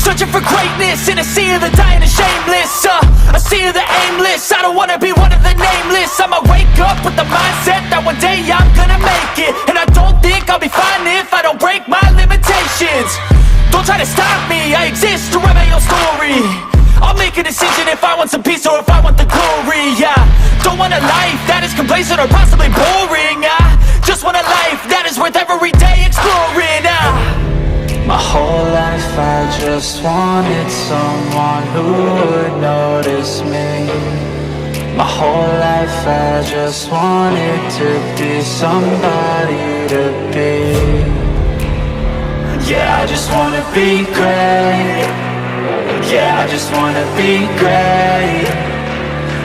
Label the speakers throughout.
Speaker 1: Searching for greatness in a sea of the dying and shameless, a sea of the aimless. I don't wanna be one of the nameless. I'ma wake up with the mindset that one day I'm gonna make it. And I don't think I'll be fine if I don't break my limitations. Don't try to stop me, I exist to write my own story. I'll make a decision if I want some peace or if I want the glory, yeah. Don't want a life that is complacent or possibly boring, just want a life that is worth every day exploring,
Speaker 2: My whole life I just wanted someone who would notice me. My whole life I just wanted to be somebody to be. Yeah, I just wanna be great. Yeah, I just wanna be great.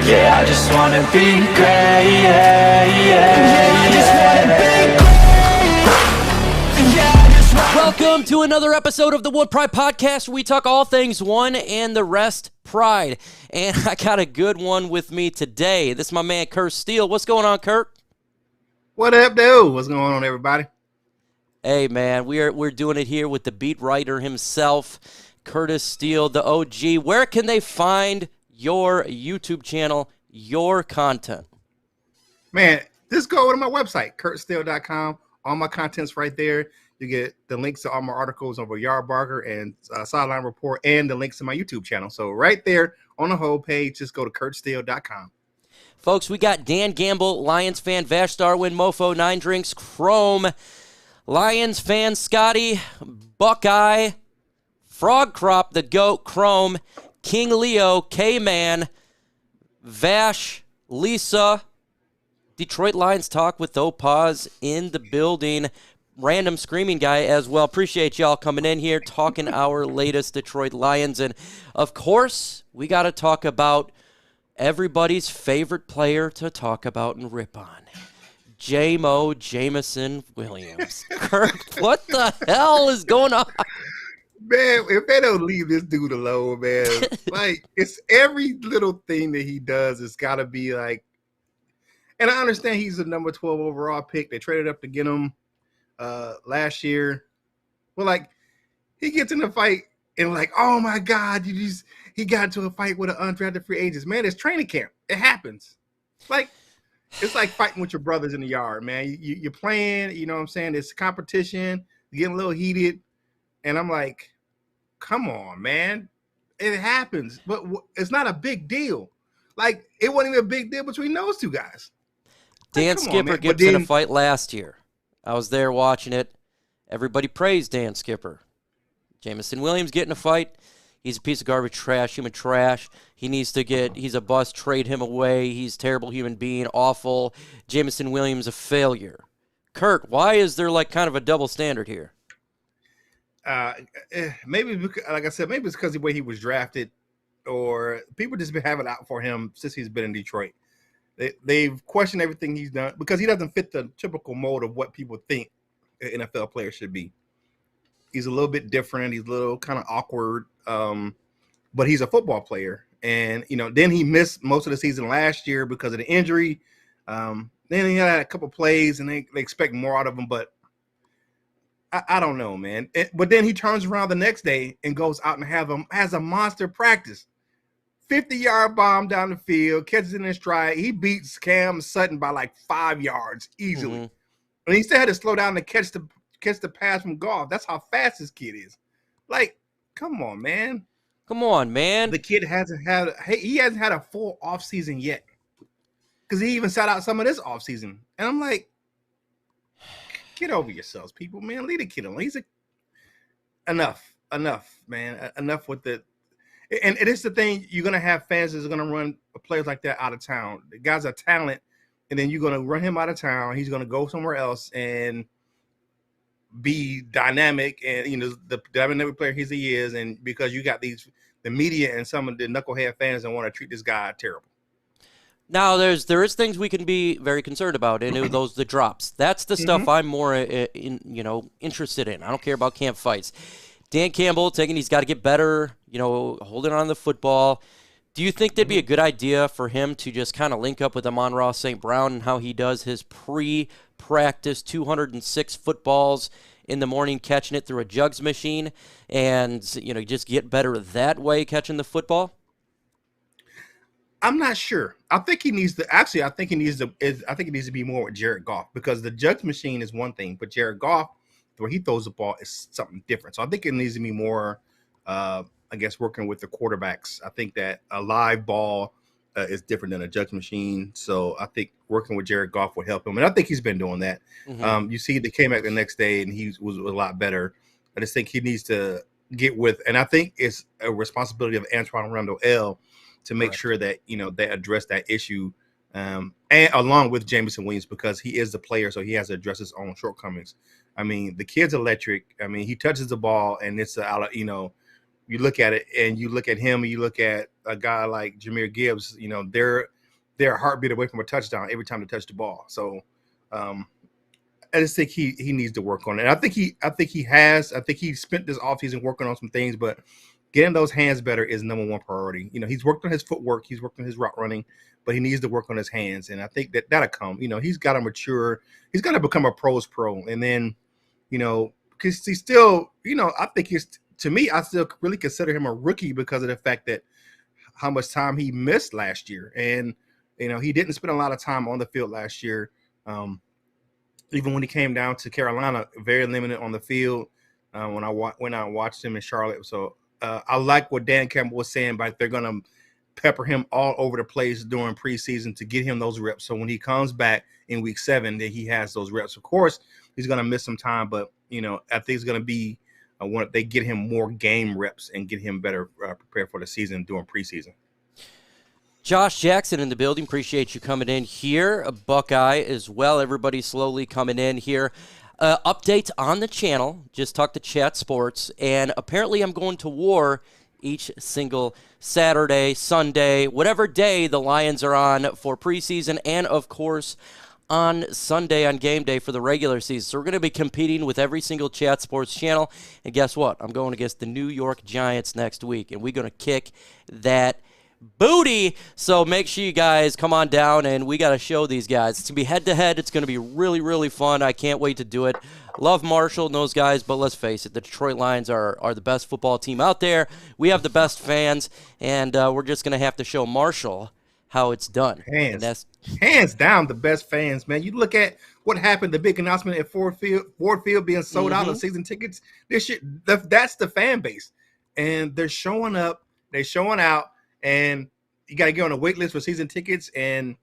Speaker 2: Yeah, I just wanna be great. Yeah, yeah, I just wanna be great.
Speaker 3: Welcome to another episode of the Wood Pride Podcast, where we talk all things one and the rest pride. And I got a good one with me today. This is my man, Kurt Steele. What's going on, Kurt?
Speaker 4: What up, dude? What's going on, everybody?
Speaker 3: Hey, man, we're doing it here with the beat writer himself, Curtis Steele, the OG. Where can they find your YouTube channel, your content?
Speaker 4: Man, just go over to my website, kurtsteele.com. All my content's right there. You get the links to all my articles over Yardbarker and Sideline Report and the links to my YouTube channel. So right there on the whole page, just go to kurtsteele.com.
Speaker 3: Folks, we got Dan Gamble, Lions fan, Vash Darwin, Mofo, 9 Drinks, Chrome, Lions fan, Scotty, Buckeye, Frog Crop, the GOAT, Chrome, King Leo, K-Man, Vash, Lisa, Detroit Lions Talk with Opaz in the building. Random Screaming Guy as well. Appreciate y'all coming in here, talking our latest Detroit Lions. And, of course, we got to talk about everybody's favorite player to talk about and rip on, Jameson Williams. Kirk, what the hell is going on?
Speaker 4: Man, if they don't leave this dude alone, man, like, it's every little thing that he does, it's got to be like, and I understand he's a number 12 overall pick. They traded up to get him last year. Well, like, he gets in a fight and like, oh my God, he got into a fight with an undrafted free agent. Man, it's training camp. It happens. Like, it's like fighting with your brothers in the yard, man. You're playing, you know what I'm saying? It's competition, you're getting a little heated. And I'm like, come on, man. It happens, but it's not a big deal. Like, it wasn't even a big deal between those two guys.
Speaker 3: Dan Skipper gets in a fight last year. I was there watching it. Everybody praised Dan Skipper. Jameson Williams getting a fight. He's a piece of garbage trash, human trash. He's a bust, trade him away. He's a terrible human being, awful. Jameson Williams a failure. Kurt, why is there like kind of a double standard here?
Speaker 4: Maybe, like I said, maybe it's because of the way he was drafted, or people just been having it out for him since he's been in Detroit. They've questioned everything he's done because he doesn't fit the typical mold of what people think an NFL player should be. He's a little bit different. He's a little kind of awkward, but he's a football player. And, you know, then he missed most of the season last year because of the injury. Then he had a couple plays, and they expect more out of him. But I don't know, man. But then he turns around the next day and goes out and has a monster practice. 50-yard bomb down the field, catches it in stride. He beats Cam Sutton by like 5 yards easily. Mm-hmm. And he still had to slow down to catch the pass from Goff. That's how fast this kid is. Like, come on, man.
Speaker 3: Come on, man.
Speaker 4: The kid hasn't had a full offseason yet. Because he even sat out some of this offseason. And I'm like, get over yourselves, people, man. Leave the kid alone. Enough, man. Enough with the. And it's the thing, you're going to have fans that's going to run players like that out of town. The guy's a talent, and then you're going to run him out of town. He's going to go somewhere else and be dynamic and, you know, the dynamic player he is. And because you got the media and some of the knucklehead fans that want to treat this guy terrible.
Speaker 3: Now, there is things we can be very concerned about, and the drops. That's the stuff I'm more interested in. I don't care about camp fights. Dan Campbell he's got to get better, holding on to the football. Do you think that'd be a good idea for him to just kind of link up with Amon-Ra St. Brown and how he does his pre-practice 206 footballs in the morning catching it through a jugs machine and, just get better that way catching the football?
Speaker 4: I'm not sure. I think he needs to. Actually, I think he needs to be more with Jared Goff, because the jugs machine is one thing, but Jared Goff, where he throws the ball, is something different. So I think it needs to be more, working with the quarterbacks. I think that a live ball is different than a jugs machine. So I think working with Jared Goff would help him, and I think he's been doing that.
Speaker 3: Mm-hmm.
Speaker 4: You see, they came back the next day and he was a lot better. I just think he needs to get with, and I think it's a responsibility of Antoine Randall L to make sure that they address that issue, and along with Jameson Williams, because he is the player, so he has to address his own shortcomings. I mean, the kid's electric. I mean, he touches the ball, and it's you look at it, and you look at him, and you look at a guy like Jahmyr Gibbs. They're a heartbeat away from a touchdown every time they touch the ball. So, I just think he needs to work on it. And I think he has. I think he spent this offseason working on some things, but getting those hands better is number one priority. He's worked on his footwork, he's worked on his route running, but he needs to work on his hands. And I think that'll come. He's got to mature. He's got to become a pro's pro. And then, because he's still, I think to me, I still really consider him a rookie because of the fact that how much time he missed last year. And, he didn't spend a lot of time on the field last year. Even when he came down to Carolina, very limited on the field when I watched him in Charlotte. So, I like what Dan Campbell was saying, but they're going to pepper him all over the place during preseason to get him those reps. So when he comes back in week 7, that he has those reps. Of course, he's going to miss some time, but, I think it's going to be when they get him more game reps and get him better prepared for the season during preseason.
Speaker 3: Josh Jackson in the building. Appreciate you coming in here. A Buckeye as well. Everybody slowly coming in here. Updates on the channel. Just talked to Chat Sports, and apparently I'm going to war each single Saturday, Sunday, whatever day the Lions are on for preseason, and of course on Sunday on game day for the regular season. So we're going to be competing with every single Chat Sports channel, and guess what? I'm going against the New York Giants next week, and we're going to kick that booty. So make sure you guys come on down, and we got to show these guys. It's going to be head-to-head. It's going to be really, really fun. I can't wait to do it. Love Marshall and those guys, but let's face it, the Detroit Lions are the best football team out there. We have the best fans, and we're just going to have to show Marshall how it's done.
Speaker 4: Hands down the best fans, man. You look at what happened, the big announcement at Ford Field being sold out of season tickets. That's the fan base, and they're showing up. They're showing out. And you got to get on a wait list for season tickets. And,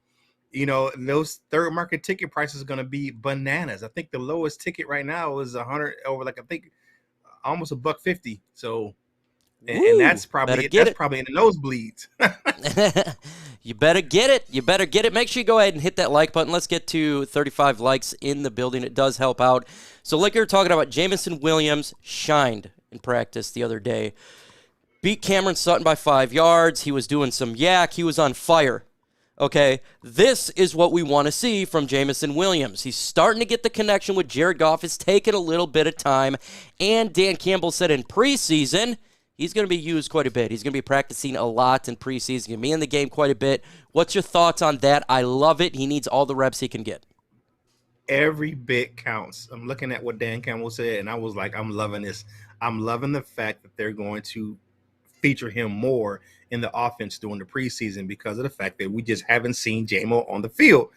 Speaker 4: those third market ticket prices are going to be bananas. I think the lowest ticket right now is 100 over, almost $150. So, and that's probably in the nosebleeds.
Speaker 3: You better get it. You better get it. Make sure you go ahead and hit that like button. Let's get to 35 likes in the building. It does help out. So like you were talking about, Jameson Williams shined in practice the other day. Beat Cameron Sutton by 5 yards. He was doing some yak. He was on fire. Okay, this is what we want to see from Jameson Williams. He's starting to get the connection with Jared Goff. It's taken a little bit of time. And Dan Campbell said in preseason, he's going to be used quite a bit. He's going to be practicing a lot in preseason. He's going to be in the game quite a bit. What's your thoughts on that? I love it. He needs all the reps he can get.
Speaker 4: Every bit counts. I'm looking at what Dan Campbell said, and I was like, I'm loving this. I'm loving the fact that they're going to feature him more in the offense during the preseason because of the fact that we just haven't seen J-Mo on the field.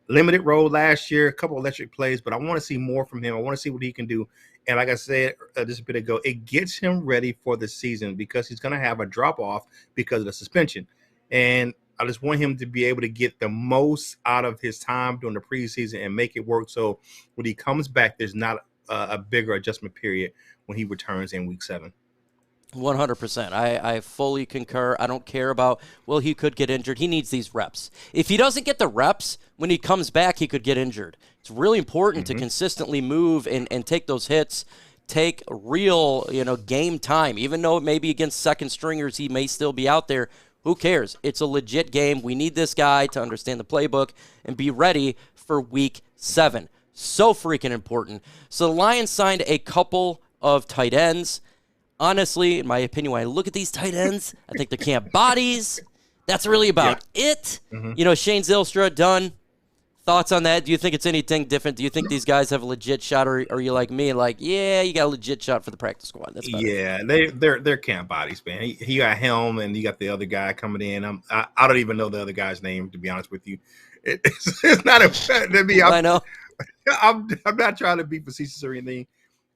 Speaker 4: Limited role last year, a couple electric plays, but I want to see more from him. I want to see what he can do. And like I said just a bit ago, it gets him ready for the season because he's going to have a drop-off because of the suspension. And I just want him to be able to get the most out of his time during the preseason and make it work so when he comes back, there's not a bigger adjustment period when he returns in week 7.
Speaker 3: 100%. I fully concur. I don't care about, he could get injured. He needs these reps. If he doesn't get the reps, when he comes back, he could get injured. It's really important to consistently move and take those hits, take real, game time. Even though maybe against second stringers he may still be out there, who cares? It's a legit game. We need this guy to understand the playbook and be ready for week 7. So freaking important. So the Lions signed a couple of tight ends. Honestly, in my opinion, when I look at these tight ends, I think they're camp bodies. That's really about it. Shane Zylstra done Thoughts on that? Do you think it's anything different? Do you think these guys have a legit shot, or are you like me, like, yeah, you got a legit shot for the practice squad? That's better.
Speaker 4: Yeah, they're camp bodies, man. He got Helm, and you got the other guy coming in. I don't even know the other guy's name, to be honest with you. It's not a me.
Speaker 3: I know.
Speaker 4: I'm not trying to be facetious or anything,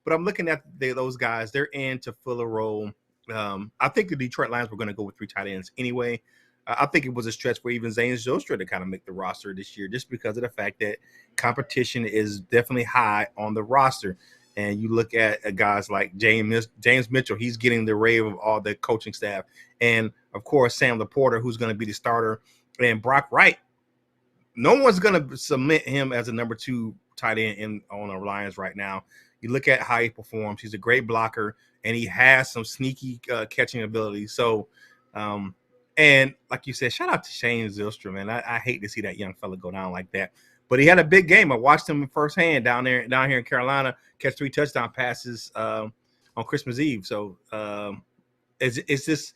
Speaker 4: but I'm looking at those guys. They're in to fill a role. I think the Detroit Lions were going to go with 3 tight ends anyway. I think it was a stretch for even Zane Zylstra to kind of make the roster this year, just because of the fact that competition is definitely high on the roster. And you look at guys like James Mitchell, he's getting the rave of all the coaching staff. And, of course, Sam LaPorta, who's going to be the starter. And Brock Wright, no one's going to submit him as a number 2 tight end on the Lions right now. You look at how he performs. He's a great blocker, and he has some sneaky catching ability. So, and like you said, shout out to Shane Zylstra, man. I hate to see that young fella go down like that. But he had a big game. I watched him firsthand down here in Carolina, catch 3 touchdown passes on Christmas Eve. So it's just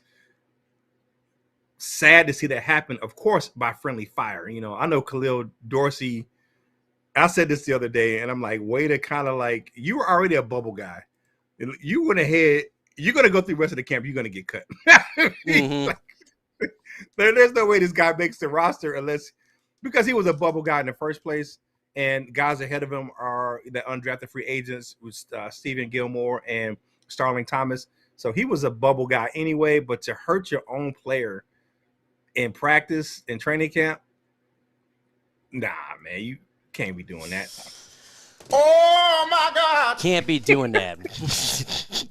Speaker 4: sad to see that happen, of course, by friendly fire. You know, I know Khalil Dorsey. I said this the other day, and I'm like, way to kind of like, you were already a bubble guy. You went ahead. You're going to go through the rest of the camp. You're going to get cut.
Speaker 3: Mm-hmm.
Speaker 4: There's no way this guy makes the roster because he was a bubble guy in the first place, and guys ahead of him are the undrafted free agents with Stephen Gilmore and Starling Thomas. So he was a bubble guy anyway, but to hurt your own player in practice and training camp, nah, man, you can't be doing that. Oh, my God.
Speaker 3: Can't be doing that.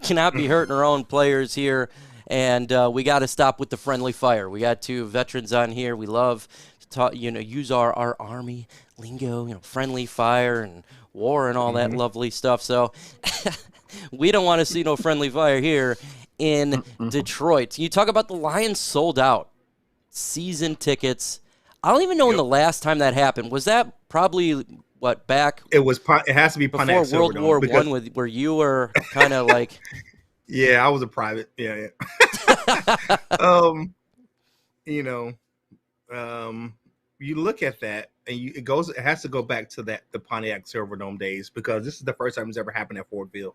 Speaker 3: Cannot be hurting our own players here. And we got to stop with the friendly fire. We got 2 veterans on here. We love to talk, use our Army lingo, friendly fire and war and all that lovely stuff. So we don't want to see no friendly fire here in Detroit. You talk about the Lions sold out season tickets. I don't even know when the last time that happened. Was that probably back?
Speaker 4: It has to be
Speaker 3: before World War I, where you were kind of like.
Speaker 4: Yeah, I was a private. Yeah. You look at that, and it has to go back to the Pontiac Silverdome days, because this is the first time it's ever happened at Ford Field.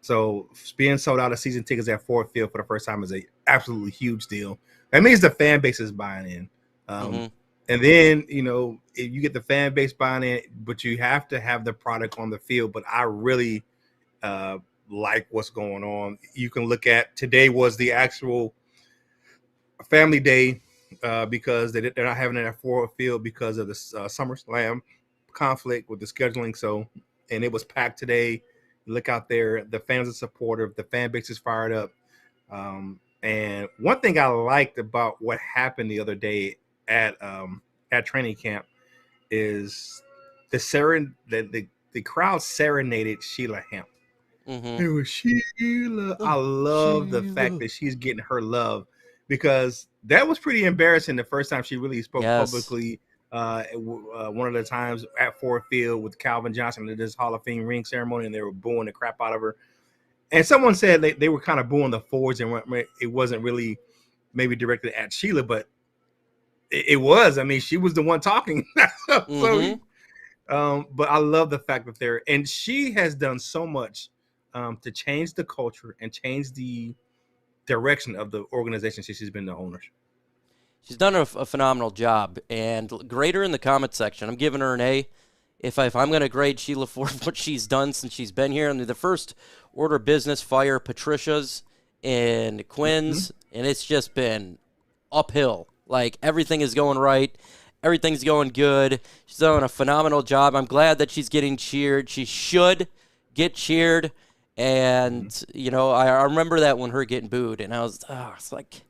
Speaker 4: So being sold out of season tickets at Ford Field for the first time is a absolutely huge deal. That means the fan base is buying in. And then, if you get the fan base buying in, but you have to have the product on the field. But I really like what's going on. You can look at today was the actual family day because they're not having it at Ford Field because of the SummerSlam conflict with the scheduling. So, and it was packed today. Look out there. The fans are supportive. The fan base is fired up. And one thing I liked about what happened the other day at training camp is the crowd serenaded Sheila Hemp. It was Sheila. I love the fact that she's getting her love, because that was pretty embarrassing the first time she really spoke publicly. One of the times at Ford Field with Calvin Johnson at this Hall of Fame ring ceremony, and they were booing the crap out of her. And someone said they were kind of booing the Fords, and it wasn't really maybe directed at Sheila, but it was. I mean, she was the one talking. But I love the fact that and she has done so much to change the culture and change the direction of the organization since she's been the owner.
Speaker 3: She's done a phenomenal job, and grade her in the comment section. I'm giving her an A. If I'm going to grade Sheila for what she's done since she's been here, and the first order of business, fire Patricia's and Quinn's, and it's just been uphill. Like, everything is going right. Everything's going good. She's doing a phenomenal job. I'm glad that she's getting cheered. She should get cheered. And, I remember that when her getting booed, and I was, it's like,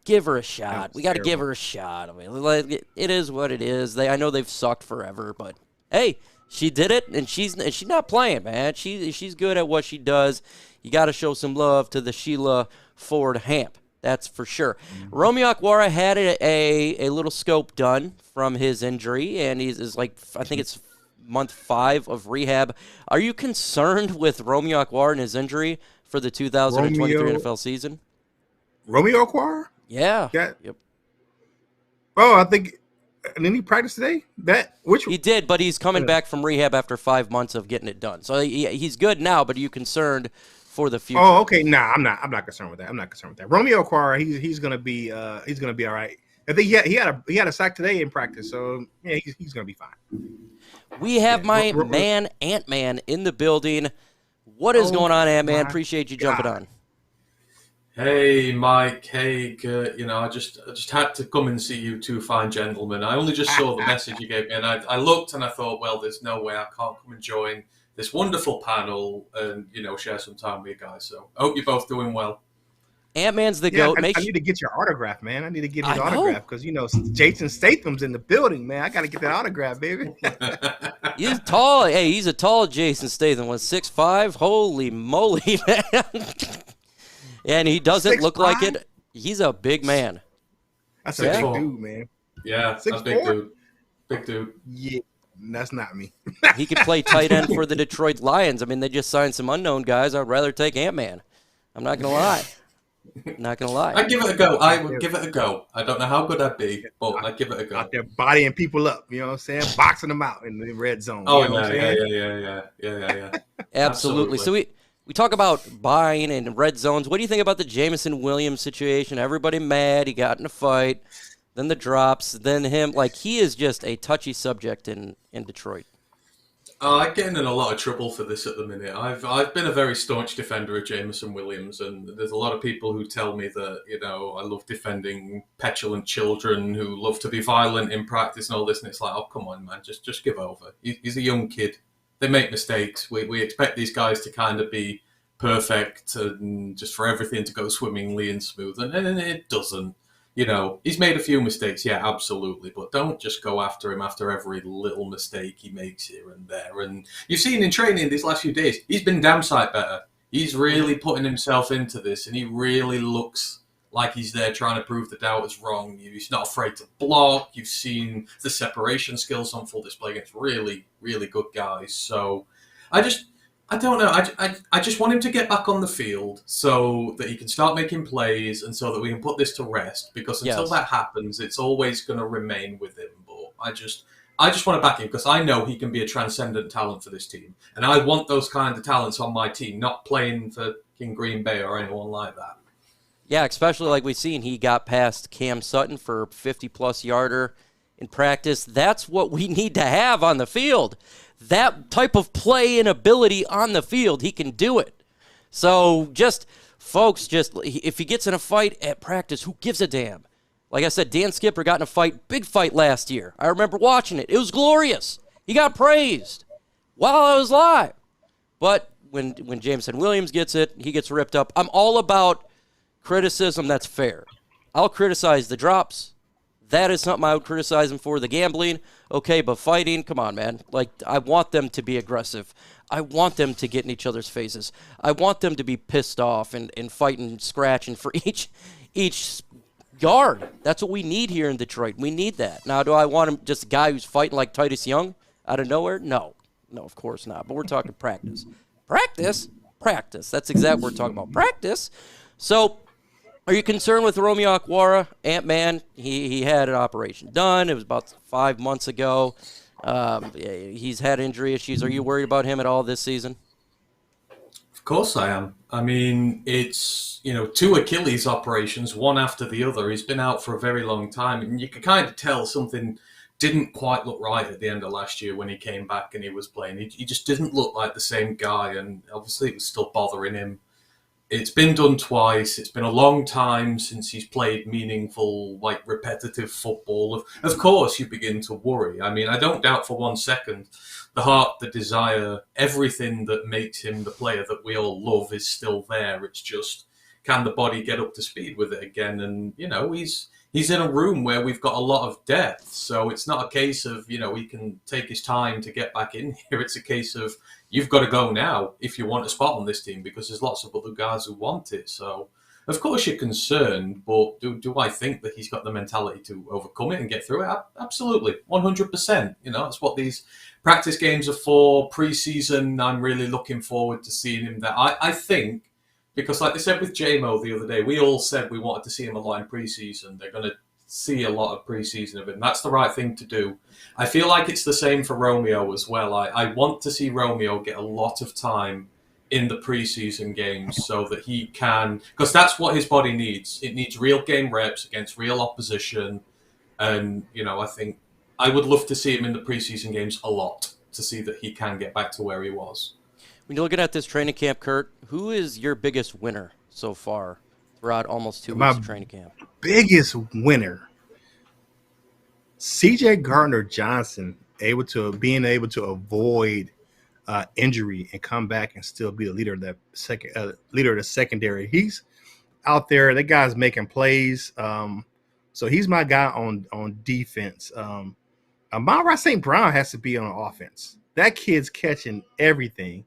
Speaker 3: give her a shot. We got to give her a shot. I mean, it is what it is. I know they've sucked forever, but hey, she did it, and she's not playing, man. She's good at what she does. You got to show some love to the Sheila Ford Hamp. That's for sure. Romeo Okwara had a little scope done from his injury, and he's like, I think it's month 5 of rehab. Are you concerned with Romeo Okwara and his injury for the 2023 NFL season?
Speaker 4: Romeo Okwara?
Speaker 3: Yeah.
Speaker 4: Yep.
Speaker 3: Oh,
Speaker 4: I think And then he practiced today? Which
Speaker 3: He did, but he's coming back from rehab after 5 months of getting it done. So he's good now, but are you concerned for the future?
Speaker 4: Oh, okay. Nah, I'm not concerned with that. I'm not concerned with that. Romeo Okwara, he's gonna be all right. I think he had a sack today in practice, so yeah, he's gonna be fine.
Speaker 3: We have my man Ant-Man in the building. What is going on, Ant-Man? Appreciate you jumping on.
Speaker 5: Hey, Mike. Hey, Kurt. I just had to come and see you two fine gentlemen. I only just saw the message you gave me, and I looked and I thought, well, there's no way I can't come and join this wonderful panel and, share some time with you guys. So I hope you're both doing well.
Speaker 3: Ant-Man's the GOAT.
Speaker 4: I need to get your autograph, man. I need to get his autograph because, Jason Statham's in the building, man. I got to get that autograph, baby.
Speaker 3: He's tall. Hey, he's a tall Jason Statham. 6'5". Holy moly, man. And he doesn't look like it. He's a big man.
Speaker 4: That's a big dude, man.
Speaker 5: Yeah, 6'4"? Big dude.
Speaker 4: Yeah, that's not me.
Speaker 3: He could play tight end for the Detroit Lions. I mean, they just signed some unknown guys. I'd rather take Ant-Man. I'm not going to lie. Not going to lie.
Speaker 5: I'd give it a go. I would give it a go. I don't know how good I'd be, but I'd give it a go.
Speaker 4: Out there bodying people up, you know what I'm saying? Boxing them out in the red zone.
Speaker 5: Oh,
Speaker 4: you know
Speaker 5: yeah.
Speaker 3: Absolutely. So we talk about buying and red zones. What do you think about the Jameson Williams situation? Everybody mad. He got in a fight. Then the drops. Then him. Like, he is just a touchy subject in Detroit.
Speaker 5: I'm getting in a lot of trouble for this at the minute. I've been a very staunch defender of Jameson Williams, and there's a lot of people who tell me that, I love defending petulant children who love to be violent in practice and all this, and it's like, oh, come on, man, just give over. He's a young kid. They make mistakes. We expect these guys to kind of be perfect and just for everything to go swimmingly and smooth, and it doesn't. He's made a few mistakes, yeah, absolutely, but don't just go after him after every little mistake he makes here and there. And you've seen in training these last few days, he's been damn sight better. He's really putting himself into this, and he really looks like he's there trying to prove the doubters wrong. He's not afraid to block. You've seen the separation skills on full display against really, really good guys. So I don't know. I just want him to get back on the field so that he can start making plays and so that we can put this to rest. Because until that happens, it's always going to remain with him. But I just want to back him because I know he can be a transcendent talent for this team. And I want those kind of talents on my team, not playing for King Green Bay or anyone like that.
Speaker 3: Yeah, especially like we've seen, he got past Cam Sutton for 50-plus yarder in practice. That's what we need to have on the field. That type of play and ability on the field, he can do it. So folks, if he gets in a fight at practice, who gives a damn? Like I said, Dan Skipper got in a fight, big fight last year. I remember watching it. It was glorious. He got praised while I was live. But when Jameson Williams gets it, he gets ripped up. I'm all about criticism that's fair. I'll criticize the drops. That is something I would criticize him for. The gambling, okay, but fighting, come on, man. Like, I want them to be aggressive. I want them to get in each other's faces. I want them to be pissed off and fighting, scratching for each guard. That's what we need here in Detroit. We need that. Now, do I want him just a guy who's fighting like Titus Young out of nowhere? No, of course not. But we're talking practice. Practice. That's exactly what we're talking about. Practice. So, are you concerned with Romeo Okwara, Ant-Man? He had an operation done. It was about 5 months ago. He's had injury issues. Are you worried about him at all this season?
Speaker 5: Of course I am. I mean, it's, 2 Achilles operations, one after the other. He's been out for a very long time. And you could kind of tell something didn't quite look right at the end of last year when he came back and he was playing. He just didn't look like the same guy. And obviously it was still bothering him. It's been done twice. It's been a long time since he's played meaningful, repetitive football. Of course, you begin to worry. I mean, I don't doubt for 1 second the heart, the desire, everything that makes him the player that we all love is still there. It's just, can the body get up to speed with it again? And, he's in a room where we've got a lot of depth. So it's not a case of, he can take his time to get back in here. It's a case of, you've got to go now if you want a spot on this team because there's lots of other guys who want it. So, of course, you're concerned, but do I think that he's got the mentality to overcome it and get through it? Absolutely, 100%. That's what these practice games are for. Preseason, I'm really looking forward to seeing him there. I think, because like they said with JMO the other day, we all said we wanted to see him a lot in preseason. They're going to see a lot of preseason of him. That's the right thing to do. I feel like it's the same for Romeo as well. I want to see Romeo get a lot of time in the preseason games so that he can, because that's what his body needs. It needs real game reps against real opposition. And, I think I would love to see him in the preseason games a lot to see that he can get back to where he was.
Speaker 3: When you're looking at this training camp, Kurt, who is your biggest winner so far throughout almost 2 weeks of training camp?
Speaker 4: Biggest winner, C.J. Gardner-Johnson, being able to avoid injury and come back and still be the leader of the secondary. He's out there. That guy's making plays. So he's my guy on defense. Amon-Ra St. has to be on offense. That kid's catching everything.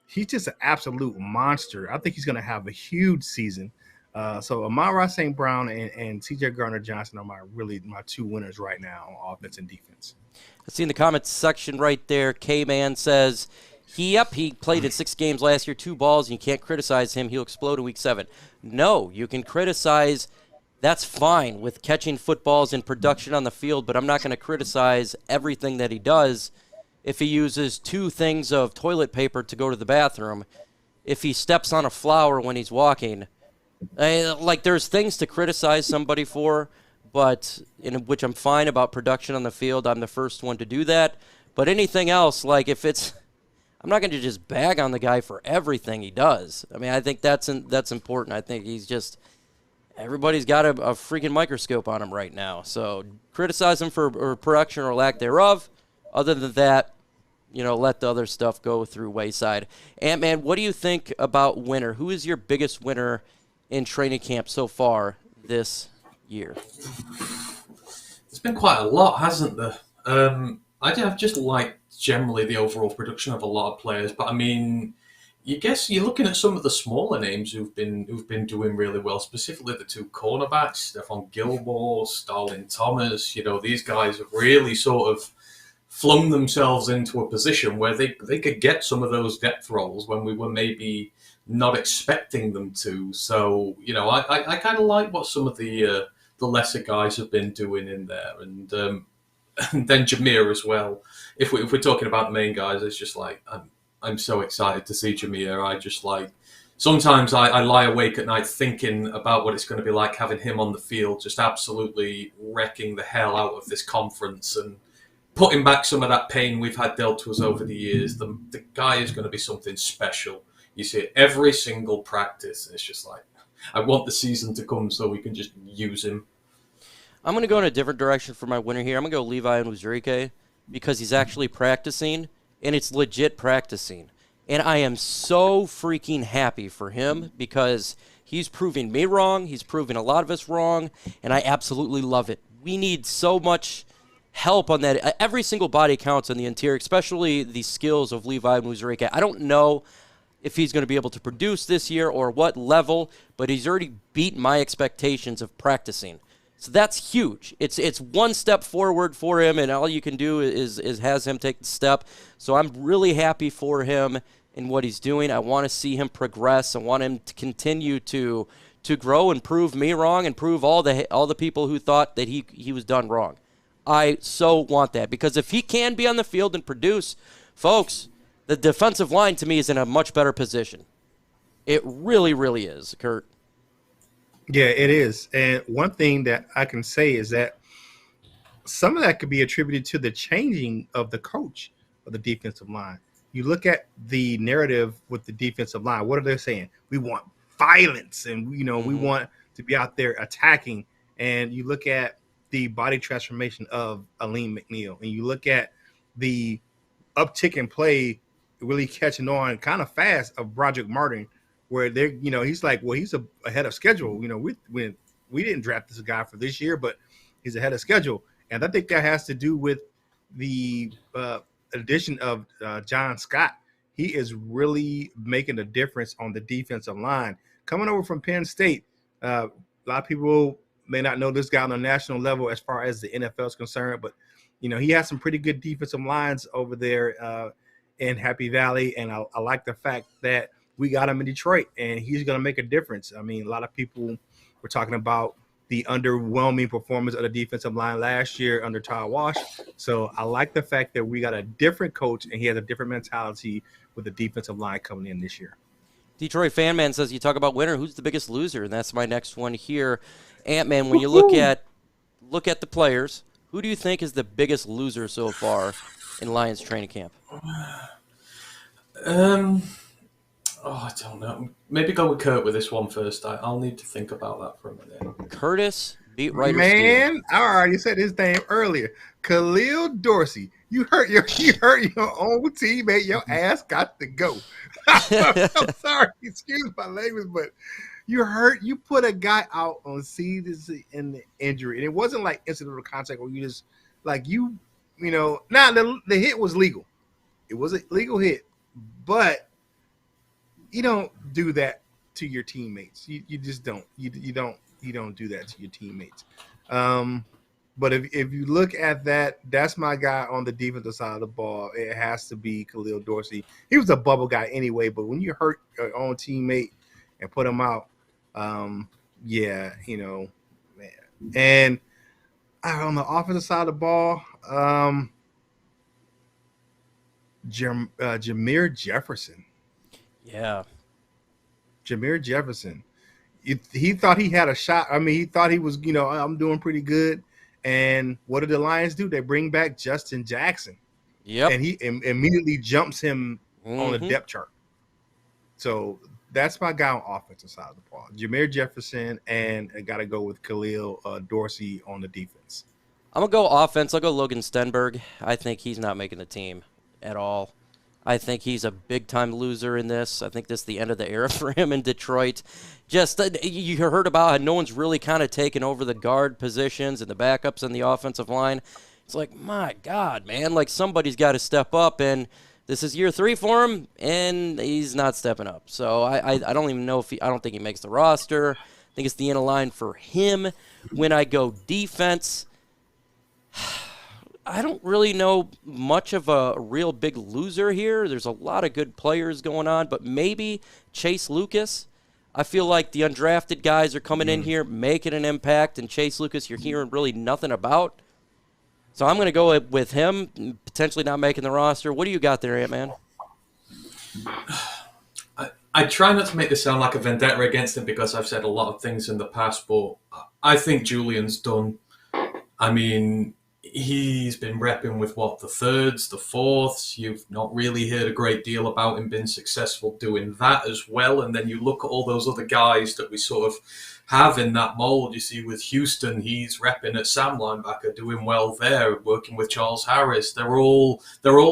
Speaker 4: He's just an absolute monster. I think he's going to have a huge season. So Amon-Ra St. and C.J. Gardner-Johnson are my two winners right now on offense and defense.
Speaker 3: I see in the comments section right there, K-Man says, he played in 6 games last year, 2 balls, and you can't criticize him. He'll explode in week 7. No, you can criticize. That's fine with catching footballs and production on the field, but I'm not going to criticize everything that he does. If he uses 2 things of toilet paper to go to the bathroom, if he steps on a flower when he's walking, there's things to criticize somebody for, but in which I'm fine about production on the field. I'm the first one to do that. But anything else, I'm not going to just bag on the guy for everything he does. I mean, I think that's important. I think he's just, everybody's got a freaking microscope on him right now. So criticize him for production or lack thereof. Other than that, let the other stuff go through wayside. Ant-Man, what do you think about winner? Who is your biggest winner in training camp so far this year?
Speaker 5: There's been quite a lot, hasn't there? I've just liked generally the overall production of a lot of players, but I mean, you're looking at some of the smaller names who've been doing really well, specifically the 2 cornerbacks, Stephon Gilmore, Starlin Thomas. These guys have really sort of flung themselves into a position where they could get some of those depth roles when we were maybe not expecting them to. So, I kind of like what some of the lesser guys have been doing in there. And then Jahmyr as well. If we're talking about the main guys, it's just I'm so excited to see Jahmyr. Sometimes I lie awake at night thinking about what it's going to be like having him on the field, just absolutely wrecking the hell out of this conference and putting back some of that pain we've had dealt to us over the years. The guy is going to be something special. You see it every single practice. It's just I want the season to come so we can just use him.
Speaker 3: I'm going to go in a different direction for my winner here. I'm going to go Levi Onwuzurike because he's actually practicing, and it's legit practicing. And I am so freaking happy for him because he's proving me wrong. He's proving a lot of us wrong, and I absolutely love it. We need so much help on that. Every single body counts on the interior, especially the skills of Levi Onwuzurike. I don't know if he's going to be able to produce this year or what level, but he's already beat my expectations of practicing. So that's huge. It's one step forward for him, and all you can do is has him take the step. So I'm really happy for him in what he's doing. I want to see him progress. I want him to continue to grow and prove me wrong and prove all the people who thought that he was done wrong. I so want that because if he can be on the field and produce, folks, the defensive line to me is in a much better position. It really, really is, Kurt.
Speaker 4: Yeah, it is. And one thing that I can say is that some of that could be attributed to the changing of the coach of the defensive line. You look at the narrative with the defensive line. What are they saying? We want violence and, we want to be out there attacking. And you look at the body transformation of Aleem McNeil, and you look at the uptick in play really catching on kind of fast of Broderick Martin, where they're, he's he's ahead of schedule. We didn't draft this guy for this year, but he's ahead of schedule. And I think that has to do with the addition of John Scott. He is really making a difference on the defensive line. Coming over from Penn State, a lot of people may not know this guy on the national level as far as the NFL is concerned, but, he has some pretty good defensive lines over there in Happy Valley. And I like the fact that we got him in Detroit, and he's going to make a difference. I mean, a lot of people were talking about the underwhelming performance of the defensive line last year under Todd Wash. So I like the fact that we got a different coach and he has a different mentality with the defensive line coming in this year.
Speaker 3: Detroit Fan Man says, you talk about winner, who's the biggest loser? And that's my next one here. Ant-Man, when you look at the players, who do you think is the biggest loser so far in Lions training camp?
Speaker 5: I don't know. Maybe go with Kurt with this one first. I'll need to think about that for a minute.
Speaker 3: Curtis, beat writer
Speaker 4: Man, I already said his name earlier. Khalil Dorsey. You hurt your own teammate. Your ass got to go. I'm sorry. Excuse my language, but you put a guy out on season in the injury, and it wasn't like incidental contact where you just the hit was legal. It was a legal hit, but you don't do that to your teammates. You just don't. You don't do that to your teammates. But if you look at that, that's my guy on the defensive side of the ball. It has to be Khalil Dorsey. He was a bubble guy anyway, but when you hurt your own teammate and put him out, man. And on the offensive side of the ball, Jahmyr Jefferson.
Speaker 3: Yeah.
Speaker 4: Jahmyr Jefferson. He thought he had a shot. I mean, he thought he was, I'm doing pretty good. And what did the Lions do? They bring back Justin Jackson.
Speaker 3: Yep.
Speaker 4: And he immediately jumps him on the depth chart. So that's my guy on offensive side of the ball. Jahmyr Jefferson, and I got to go with Khalil Dorsey on the defense.
Speaker 3: I'm going to go offense. I'll go Logan Stenberg. I think he's not making the team at all. I think he's a big-time loser in this. I think this is the end of the era for him in Detroit. Just you heard about how no one's really kind of taken over the guard positions and the backups on the offensive line. It's like, my God, man, like somebody's got to step up, and this is year 3 for him, and he's not stepping up. So I don't even know I don't think he makes the roster. I think it's the end of line for him. When I go defense, I don't really know much of a real big loser here. There's a lot of good players going on, but maybe Chase Lucas. I feel like the undrafted guys are coming in here, making an impact, and Chase Lucas you're hearing really nothing about. So I'm going to go with him, potentially not making the roster. What do you got there, Ant-Man?
Speaker 5: I try not to make this sound like a vendetta against him because I've said a lot of things in the past, but I think Julian's done. I mean, he's been repping with, the thirds, the fourths. You've not really heard a great deal about him being successful doing that as well. And then you look at all those other guys that we sort of have in that mold. You see with Houston, he's repping at Sam linebacker, doing well there, working with Charles Harris. They're all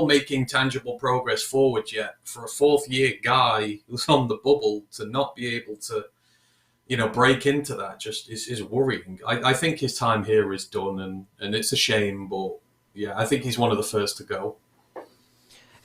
Speaker 5: making tangible progress forward yet. For a fourth-year guy who's on the bubble to not be able to break into that just is worrying. I think his time here is done, and it's a shame, but yeah, I think he's one of the first to go.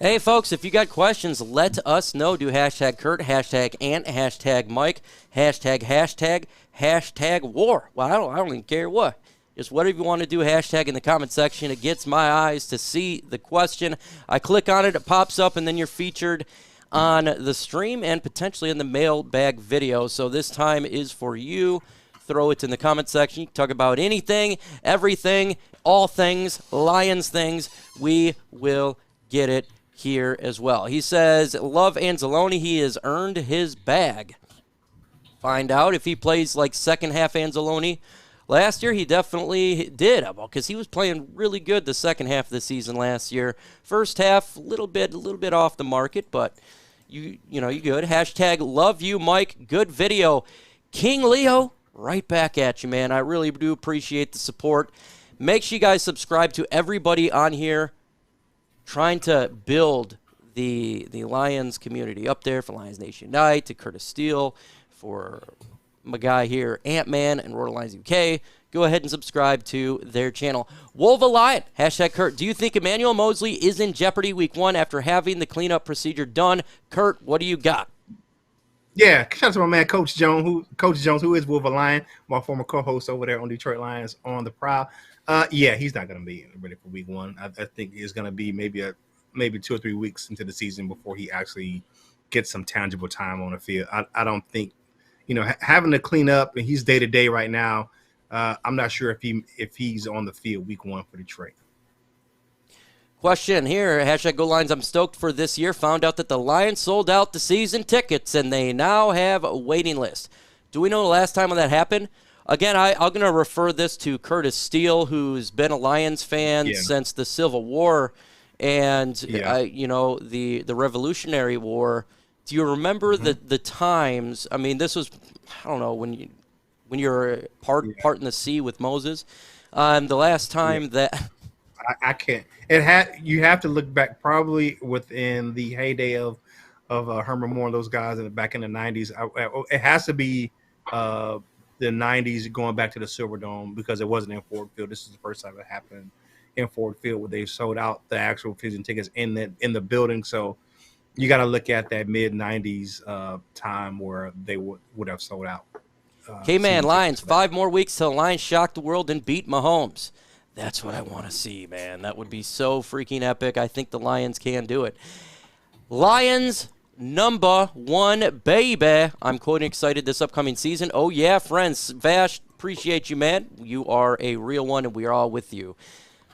Speaker 3: Hey, folks, if you got questions, let us know. Do hashtag Kurt, hashtag Ant, hashtag Mike, hashtag war. Well, I don't even care what. Just whatever you want to do, hashtag in the comment section. It gets my eyes to see the question. I click on it, it pops up, and then you're featured on the stream and potentially in the mailbag video. So this time is for you. Throw it in the comment section. You can talk about anything, everything, all things, Lions things. We will get it here as well. He says, love Anzalone. He has earned his bag. Find out if he plays like second half Anzalone. Last year, he definitely did, because he was playing really good the second half of the season last year. First half, a little bit off the market, but you good. Hashtag love you, Mike. Good video. King Leo, right back at you, man. I really do appreciate the support. Make sure you guys subscribe to everybody on here. Trying to build the Lions community up there for Lions Nation Unite, to Curtis Steele, for my guy here, Ant-Man and Royal Lions UK. Go ahead and subscribe to their channel. Wolva Lion, hashtag Kurt. Do you think Emmanuel Moseley is in jeopardy week 1 after having the cleanup procedure done? Kurt, what do you got?
Speaker 4: Yeah, shout out to my man Coach Jones, who is Wolva Lion, my former co-host over there on Detroit Lions on the Prowl. Yeah, he's not going to be ready for week 1. I think it's going to be maybe 2 or 3 weeks into the season before he actually gets some tangible time on the field. I don't think, having to clean up, and he's day-to-day right now, I'm not sure if he's on the field week 1 for Detroit.
Speaker 3: Question here, hashtag Go Lions. I'm stoked for this year. Found out that the Lions sold out the season tickets, and they now have a waiting list. Do we know the last time when that happened? Again, I'm going to refer this to Curtis Steele, who's been a Lions fan since the Civil War and, the Revolutionary War. Do you remember the times? I mean, this was, I don't know, when you're parting the sea with Moses. The last time that...
Speaker 4: I can't. You have to look back probably within the heyday of Herman Moore and those guys back in the 90s. It has to be the 90s going back to the Silverdome because it wasn't in Ford Field. This is the first time it happened in Ford Field where they sold out the actual season tickets in the building. So you got to look at that mid 90s time where they would have sold out.
Speaker 3: K-Man, Lions, 5 more weeks till the Lions shock the world and beat Mahomes. That's what I want to see, man. That would be so freaking epic. I think the Lions can do it. Lions #1, baby. I'm quoting excited this upcoming season. Oh, yeah, friends. Vash, appreciate you, man. You are a real one, and we are all with you.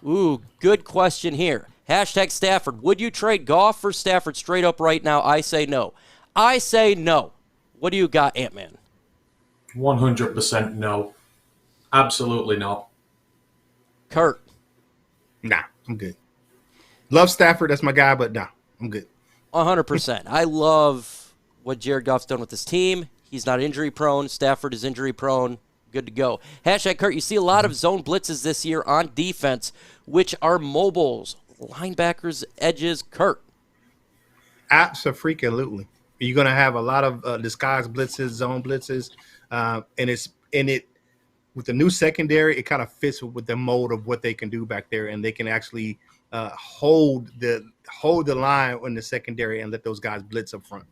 Speaker 3: Ooh, good question here. Hashtag Stafford. Would you trade Goff for Stafford straight up right now? I say no. I say no. What do you got, Ant-Man?
Speaker 5: 100% no. Absolutely not.
Speaker 3: Kurt.
Speaker 4: Nah, I'm good. Love Stafford. That's my guy, but nah, I'm good.
Speaker 3: 100%. I love what Jared Goff's done with his team. He's not injury prone. Stafford is injury prone. Good to go. Hashtag Kurt, you see a lot of zone blitzes this year on defense, which are mobiles, linebackers, edges. Kurt.
Speaker 4: Absolutely. You're going to have a lot of disguised blitzes, zone blitzes, and with the new secondary, it kind of fits with the mold of what they can do back there, and they can actually hold the line in the secondary and let those guys blitz up front.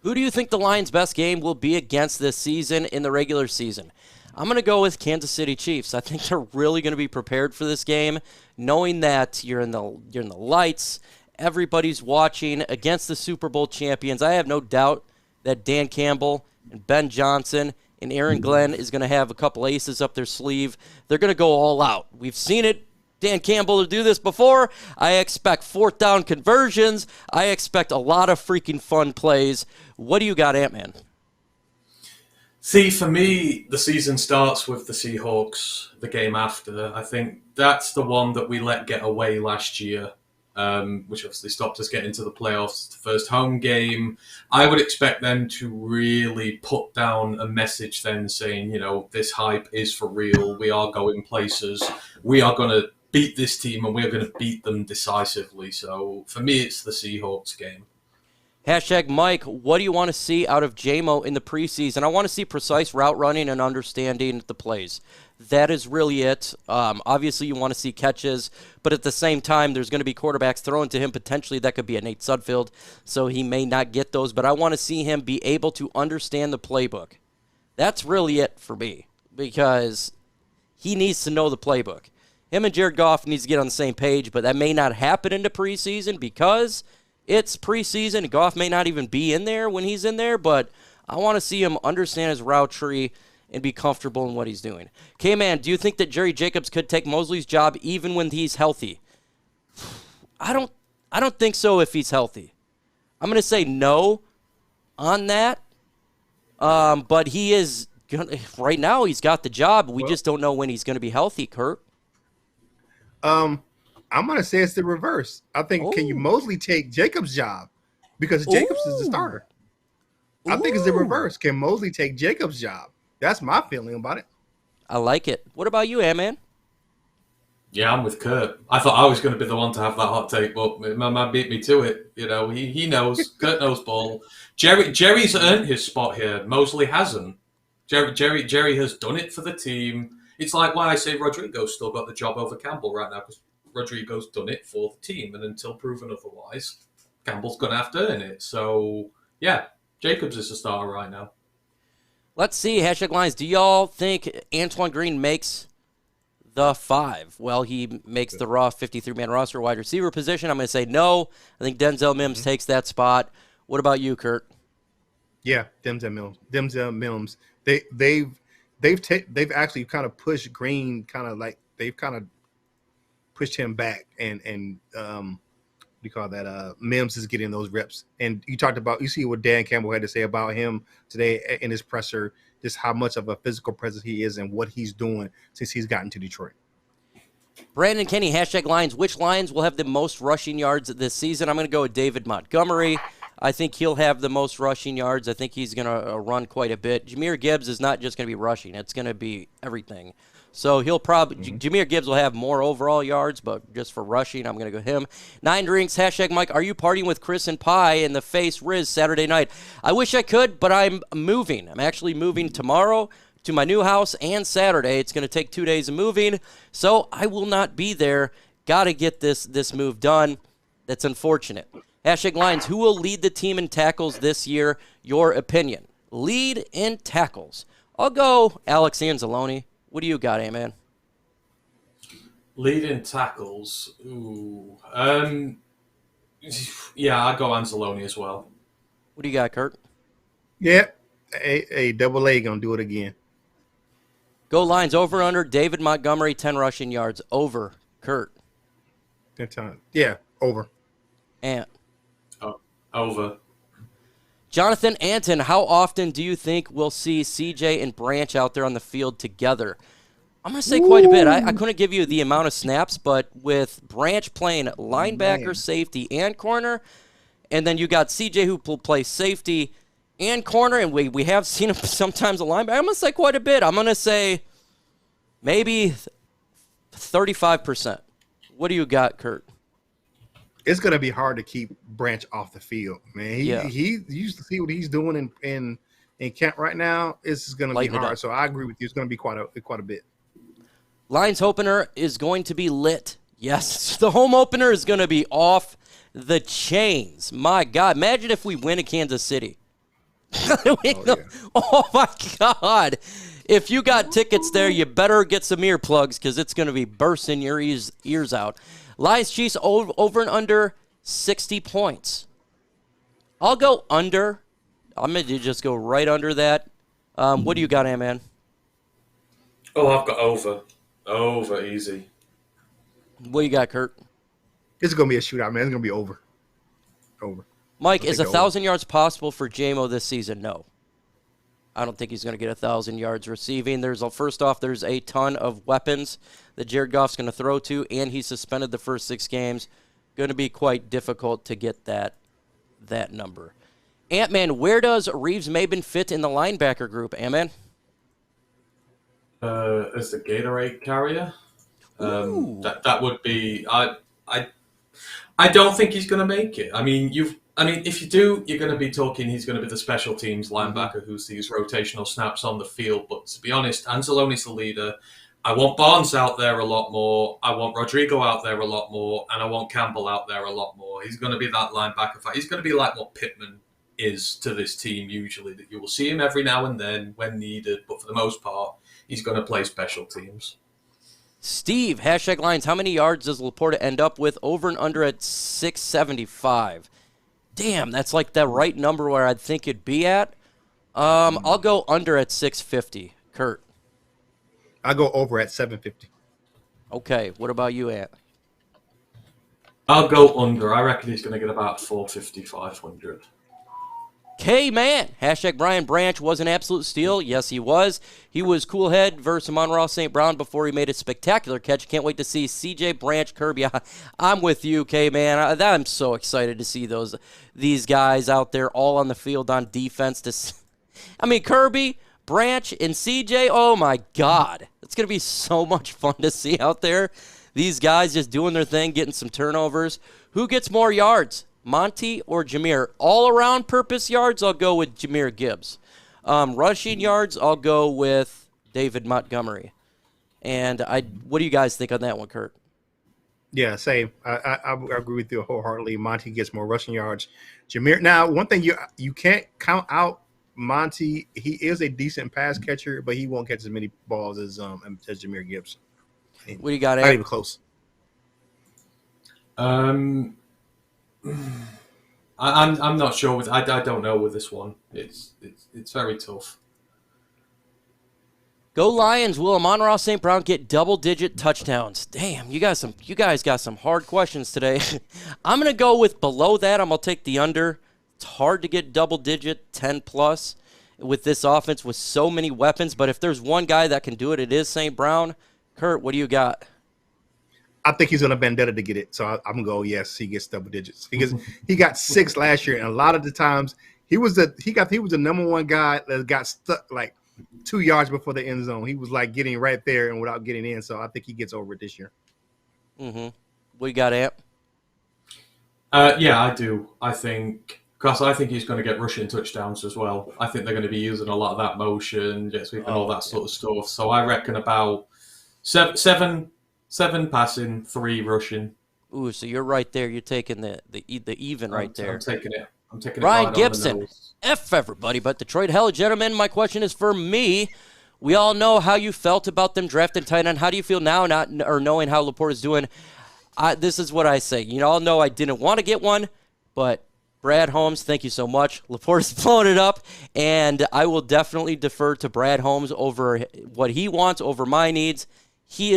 Speaker 3: Who do you think the Lions' best game will be against this season in the regular season? I'm going to go with Kansas City Chiefs. I think they're really going to be prepared for this game, knowing that you're in the lights, everybody's watching against the Super Bowl champions. I have no doubt that Dan Campbell and Ben Johnson and Aaron Glenn is going to have a couple aces up their sleeve. They're going to go all out. We've seen it, Dan Campbell, to do this before. I expect 4th down conversions. I expect a lot of freaking fun plays. What do you got, Ant-Man?
Speaker 5: See, for me, the season starts with the Seahawks, the game after. I think that's the one that we let get away last year, which obviously stopped us getting to the playoffs. The first home game, I would expect them to really put down a message then saying, this hype is for real. We are going places. We are going to beat this team, and we're going to beat them decisively. So for me, it's the Seahawks game.
Speaker 3: Hashtag Mike, what do you want to see out of JMO in the preseason? I want to see precise route running and understanding the plays. That is really it. Obviously, you want to see catches, but at the same time, there's going to be quarterbacks thrown to him potentially. That could be a Nate Sudfeld, so he may not get those. But I want to see him be able to understand the playbook. That's really it for me, because he needs to know the playbook. Him and Jared Goff needs to get on the same page, but that may not happen in the preseason because it's preseason. Goff may not even be in there when he's in there, but I want to see him understand his route tree and be comfortable in what he's doing. K-Man, do you think that Jerry Jacobs could take Moseley's job even when he's healthy? I don't think so if he's healthy. I'm going to say no on that. But he is right now he's got the job. We just don't know when he's going to be healthy, Kurt.
Speaker 4: I'm going to say it's the reverse. I think can you Moseley take Jacobs' job because Jacobs is the starter. I think it's the reverse. Can Moseley take Jacobs' job? That's my feeling about it.
Speaker 3: I like it. What about you, Ant-Man?
Speaker 5: Yeah, I'm with Kurt. I thought I was going to be the one to have that hot take, but my man beat me to it. He knows. Kurt knows ball. Jerry's earned his spot here. Moseley hasn't. Jerry has done it for the team. It's like why I say Rodrigo's still got the job over Campbell right now, because Rodrigo's done it for the team, and until proven otherwise, Campbell's going to have to earn it. So, yeah, Jacobs is the starter right now.
Speaker 3: Let's see, hashtag Lions. Do y'all think Antoine Green makes the 5? Well, he makes the raw 53-man roster wide receiver position. I'm going to say no. I think Denzel Mims takes that spot. What about you, Kurt?
Speaker 4: Yeah, Denzel Mims. they've actually kind of pushed Green, kind of like they've kind of pushed him back, and what do you call that? Mims is getting those reps. And you see what Dan Campbell had to say about him today in his presser, just how much of a physical presence he is and what he's doing since he's gotten to Detroit.
Speaker 3: Brandon Kenny, #Lions. Which Lions will have the most rushing yards this season? I'm going to go with David Montgomery. I think he'll have the most rushing yards. I think he's going to run quite a bit. Jahmyr Gibbs is not just going to be rushing. It's going to be everything. So he'll probably Jahmyr Gibbs will have more overall yards, but just for rushing, I'm going to go him. 9 Drinks, #Mike. Are you partying with Chris and Pie in the Face Riz Saturday night? I wish I could, but I'm moving. I'm actually moving tomorrow to my new house and Saturday. It's going to take 2 days of moving, so I will not be there. Got to get this move done. That's unfortunate. #Lions. Who will lead the team in tackles this year? Your opinion. Lead in tackles. I'll go Alex Anzalone. What do you got, man?
Speaker 5: Leading tackles. Ooh. Yeah, I'd go Anzalone as well.
Speaker 3: What do you got, Kurt?
Speaker 4: Yeah, a double A gonna do it again.
Speaker 3: Go Lions. Over under. David Montgomery, 10 rushing yards. Over. Kurt.
Speaker 4: Good time. Yeah, over.
Speaker 3: Ant.
Speaker 5: Over.
Speaker 3: Jonathan Anton, how often do you think we'll see CJ and Branch out there on the field together? I'm going to say quite a bit. I couldn't give you the amount of snaps, but with Branch playing linebacker, safety, and corner, and then you got CJ who will play safety and corner, and we have seen him sometimes a linebacker. I'm going to say quite a bit. I'm going to say maybe 35%. What do you got, Kurt?
Speaker 4: It's going to be hard to keep Branch off the field, man. He used to see what he's doing in camp right now. It's going to be hard. So I agree with you. It's going to be quite a bit.
Speaker 3: Lions opener is going to be lit. Yes, the home opener is going to be off the chains. My God, imagine if we win at Kansas City. Oh my God. If you got tickets there, you better get some earplugs because it's going to be bursting your ears out. Lions Chiefs over and under 60 points. I'll go under. I'm going to just go right under that. What do you got, man?
Speaker 5: Oh, I've got over. Over, easy.
Speaker 3: What you got, Kurt?
Speaker 4: It's going to be a shootout, man. It's going to be over. Over.
Speaker 3: Mike, is 1,000 yards possible for J-Mo this season? No. I don't think he's going to get 1,000 yards receiving. First off, there's a ton of weapons that Jared Goff's going to throw to, and he's suspended the first 6 games. Going to be quite difficult to get that number. Ant-Man, where does Reeves-Maben fit in the linebacker group, Ant-Man?
Speaker 5: As the Gatorade carrier. That would be. I don't think he's going to make it. I mean, if you do, you're going to be talking. He's going to be the special teams linebacker who sees rotational snaps on the field. But to be honest, Anzalone's the leader. I want Barnes out there a lot more. I want Rodrigo out there a lot more, and I want Campbell out there a lot more. He's going to be that linebacker fight. He's going to be like what Pittman is to this team usually. That you will see him every now and then when needed, but for the most part, he's going to play special teams.
Speaker 3: Steve, #Lions, how many yards does LaPorta end up with? Over and under at 675. Damn, that's like the right number where I'd think it'd be at. I'll go under at 650. Kurt.
Speaker 4: I'll go over at 750.
Speaker 3: Okay, what about you, Ant?
Speaker 5: I'll go under. I reckon he's going to get about 450, 500.
Speaker 3: K-Man, #Brian Branch was an absolute steal. Yes, he was. He was cool head versus Amon-Ra St. Brown before he made a spectacular catch. Can't wait to see CJ Branch, Kirby. I'm with you, K-Man. I'm so excited to see these guys out there all on the field on defense. Kirby, Branch, and CJ, oh my God. It's going to be so much fun to see out there. These guys just doing their thing, getting some turnovers. Who gets more yards? Monty or Jahmyr? All-around purpose yards, I'll go with Jahmyr Gibbs. Rushing yards, I'll go with David Montgomery. And what do you guys think on that one, Kurt?
Speaker 4: Yeah, same. I agree with you wholeheartedly. Monty gets more rushing yards. Jahmyr. Now, one thing you can't count out Monty. He is a decent pass catcher, but he won't catch as many balls as Jahmyr Gibbs.
Speaker 3: What do you got, Ed?
Speaker 4: Not even close.
Speaker 5: I'm not sure I don't know with this one. It's very tough.
Speaker 3: Go Lions. Will Amon-Ra St. Brown get double-digit touchdowns? Damn, you guys got some hard questions today. I'm going to go with below that. I'm going to take the under. It's hard to get double-digit, 10-plus, with this offense with so many weapons. But if there's one guy that can do it, it is St. Brown. Kurt, what do you got?
Speaker 4: I think he's going to vendetta to get it. So I'm going to go, yes, he gets double digits. Because he got 6 last year, and a lot of the times he was the number one guy that got stuck like 2 yards before the end zone. He was like getting right there and without getting in. So I think he gets over it this year.
Speaker 3: Mm-hmm. What you got, Amp?
Speaker 5: Yeah, I do. I think he's going to get rushing touchdowns as well. I think they're going to be using a lot of that motion, jet sweep, and all that sort of stuff. So I reckon about seven passing, 3 rushing.
Speaker 3: Ooh, so you're right there. You're taking the even right there.
Speaker 5: I'm taking it.
Speaker 3: Ryan
Speaker 5: right
Speaker 3: Gibson. F everybody but Detroit. Hello, gentlemen. My question is for me. We all know how you felt about them drafting tight end. How do you feel now, knowing how LaPorta is doing? This is what I say. You all know I didn't want to get one, but Brad Holmes, thank you so much. LaPorta's blowing it up, and I will definitely defer to Brad Holmes over what he wants, over my needs. He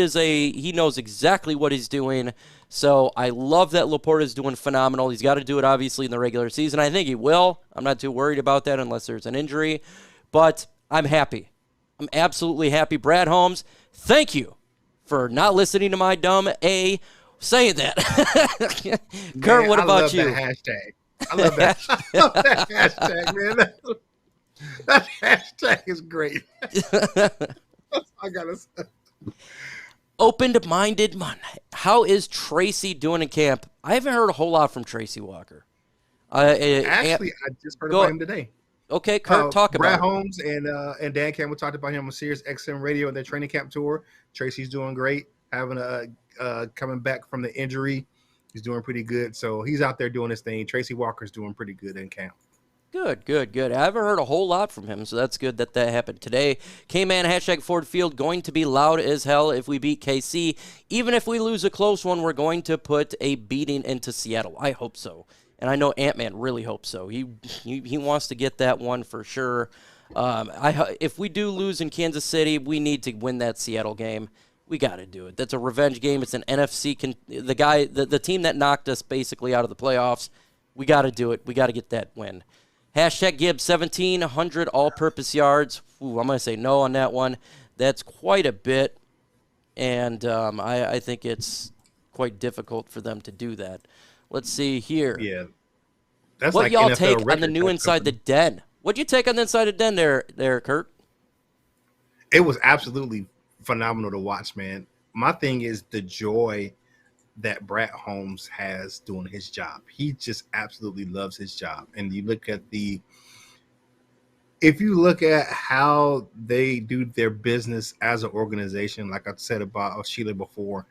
Speaker 3: knows exactly what he's doing. So I love that LaPorta is doing phenomenal. He's got to do it, obviously, in the regular season. I think he will. I'm not too worried about that unless there's an injury. But I'm happy. I'm absolutely happy. Brad Holmes, thank you for not listening to my dumb A saying that. Kurt, what about you?
Speaker 4: I love that hashtag, man. That hashtag is great. I got to say.
Speaker 3: Open-minded man. How is Tracy doing in camp? I haven't heard a whole lot from Tracy Walker.
Speaker 4: Actually, I just heard about him today.
Speaker 3: Okay, Kurt, talk about
Speaker 4: Brad Holmes and Dan Campbell talked about him on Sirius XM Radio in their training camp tour. Tracy's doing great, having coming back from the injury. He's doing pretty good. So he's out there doing his thing. Tracy Walker's doing pretty good in camp.
Speaker 3: Good. I haven't heard a whole lot from him, so that's good that happened today. K-Man, #Ford Field, going to be loud as hell if we beat KC. Even if we lose a close one, we're going to put a beating into Seattle. I hope so. And I know Ant-Man really hopes so. He wants to get that one for sure. If we do lose in Kansas City, we need to win that Seattle game. We got to do it. That's a revenge game. It's an NFC. The team that knocked us basically out of the playoffs, we got to do it. We got to get that win. #Gibbs, 1,700 all-purpose yards. Ooh, I'm going to say no on that one. That's quite a bit, and I think it's quite difficult for them to do that. Let's see here.
Speaker 4: Yeah. That's
Speaker 3: what
Speaker 4: like
Speaker 3: y'all
Speaker 4: NFL
Speaker 3: take on the new Inside the Den? What'd you take on the Inside the Den there, Kurt?
Speaker 4: It was absolutely phenomenal to watch, man. My thing is the joy that Brad Holmes has doing his job. He just absolutely loves his job. And you look at if you look at how they do their business as an organization, like I said about Sheila before,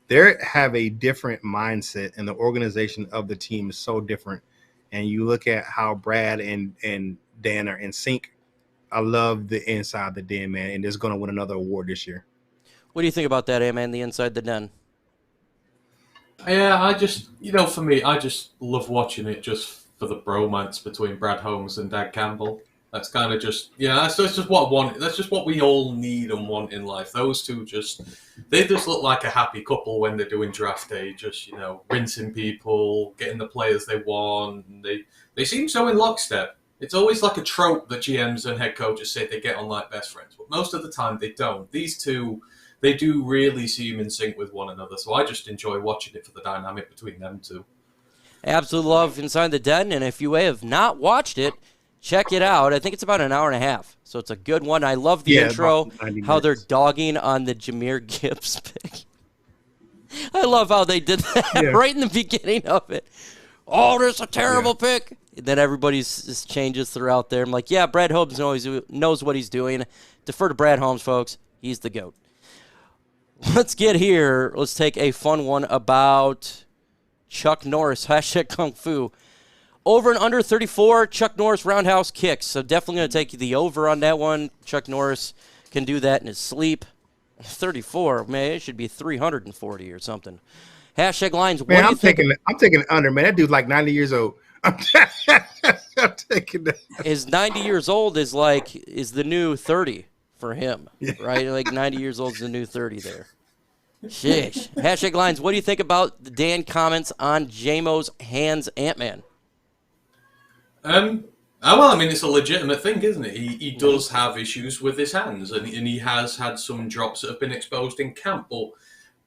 Speaker 4: they have a different mindset, and the organization of the team is so different. And you look at how Brad and Dan are in sync. I love the Inside the Den, man, and it's going to win another award this year.
Speaker 3: What do you think about that, man, the Inside the Den?
Speaker 5: Yeah, for me, I just love watching it just for the bromance between Brad Holmes and Dan Campbell. That's kind of that's just what I want. That's just what we all need and want in life. Those two they just look like a happy couple when they're doing draft day, just, rinsing people, getting the players they want. And they seem so in lockstep. It's always like a trope that GMs and head coaches say they get on like best friends, but most of the time they don't. These two, they do really seem in sync with one another, so I just enjoy watching it for the dynamic between them two.
Speaker 3: Absolute love Inside the Den, and if you have not watched it, check it out. I think it's about an hour and a half, so it's a good one. I love the intro, how they're dogging on the Jahmyr Gibbs pick. I love how they did that right in the beginning of it. Oh, this is a terrible pick. And then everybody just changes throughout there. I'm like, yeah, Brad Holmes knows what he's doing. Defer to Brad Holmes, folks. He's the GOAT. Let's get here. Let's take a fun one about Chuck Norris, #Kung Fu. Over and under 34, Chuck Norris roundhouse kicks. So definitely going to take the over on that one. Chuck Norris can do that in his sleep. 34, man, it should be 340 or something. #Lions.
Speaker 4: Man, I'm taking under, man. That dude's like 90 years old. I'm taking that.
Speaker 3: His 90 years old is the new 30 for him, right? Like 90 years old is the new 30 there. Sheesh. Hashtag Lions, what do you think about the Dan comments on J-Mo's hands Ant-Man?
Speaker 5: Well, I mean, it's a legitimate thing, isn't it? He does have issues with his hands, and he has had some drops that have been exposed in camp.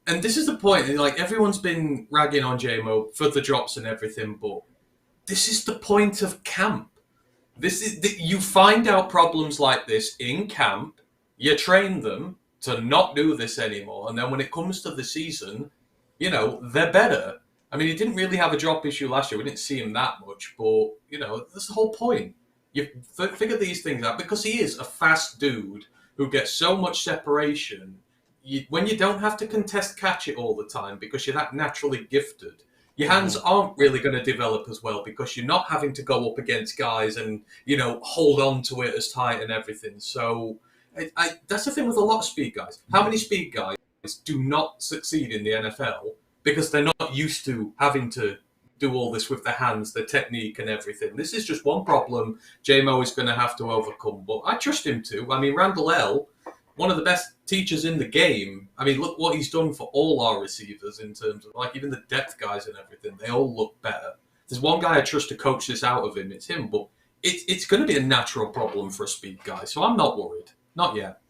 Speaker 5: And this is the point, like, everyone's been ragging on J-Mo for the drops and everything, but this is the point of camp. You find out problems like this in camp, you train them to not do this anymore, and then when it comes to the season, they're better. I mean, he didn't really have a drop issue last year. We didn't see him that much, but, that's the whole point. You figure these things out because he is a fast dude who gets so much separation. When you don't have to contest catch it all the time because you're that naturally gifted, your hands aren't really going to develop as well because you're not having to go up against guys and, hold on to it as tight and everything. So that's the thing with a lot of speed guys. How many speed guys do not succeed in the NFL because they're not used to having to do all this with their hands, their technique and everything? This is just one problem J-Mo is going to have to overcome. But I trust him to. I mean, Randall L., one of the best teachers in the game. I mean, look what he's done for all our receivers in terms of, like, even the depth guys and everything. They all look better. There's one guy I trust to coach this out of him. It's him. But it's going to be a natural problem for a speed guy. So I'm not worried. Not yet.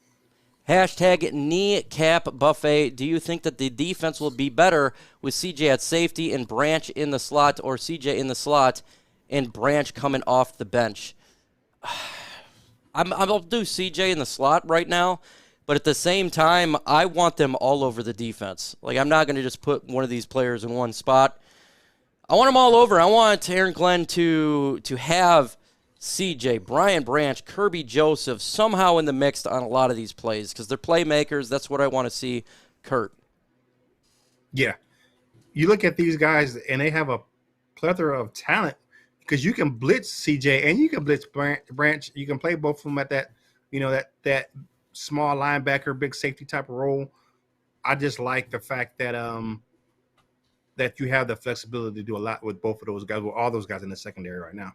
Speaker 3: Hashtag kneecap buffet. Do you think that the defense will be better with CJ at safety and Branch in the slot, or CJ in the slot and Branch coming off the bench? I'll do CJ in the slot right now, but at the same time, I want them all over the defense. Like, I'm not going to just put one of these players in one spot. I want them all over. I want Aaron Glenn to have CJ, Brian Branch, Kirby Joseph somehow in the mix on a lot of these plays because they're playmakers. That's what I want to see. Kurt.
Speaker 4: Yeah. You look at these guys, and they have a plethora of talent because you can blitz CJ and you can blitz Branch. You can play both of them at that, that small linebacker, big safety type of role. I just like the fact that that you have the flexibility to do a lot with both of those guys, with all those guys in the secondary right now.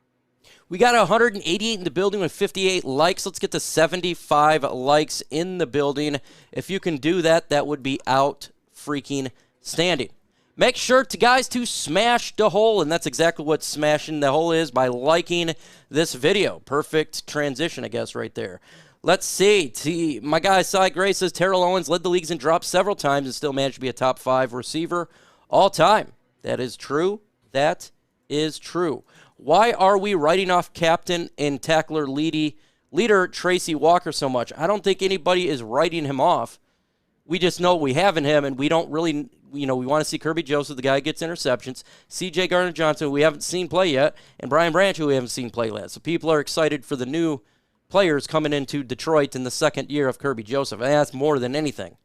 Speaker 3: We got 188 in the building with 58 likes. Let's get to 75 likes in the building. If you can do that, that would be out freaking standing. Make sure to smash the hole, and that's exactly what smashing the hole is by liking this video. Perfect transition, I guess, right there. Let's see. My guy, Cy Gray, says Terrell Owens led the leagues in drops several times and still managed to be a top 5 receiver all time. That is true. That is true. Why are we writing off captain and tackler leader Tracy Walker so much? I don't think anybody is writing him off. We just know we have in him, and we don't really, we want to see Kirby Joseph, the guy who gets interceptions, C.J. Gardner-Johnson, who we haven't seen play yet, and Brian Branch, who we haven't seen play yet. So people are excited for the new players coming into Detroit in the second year of Kirby Joseph, and that's more than anything.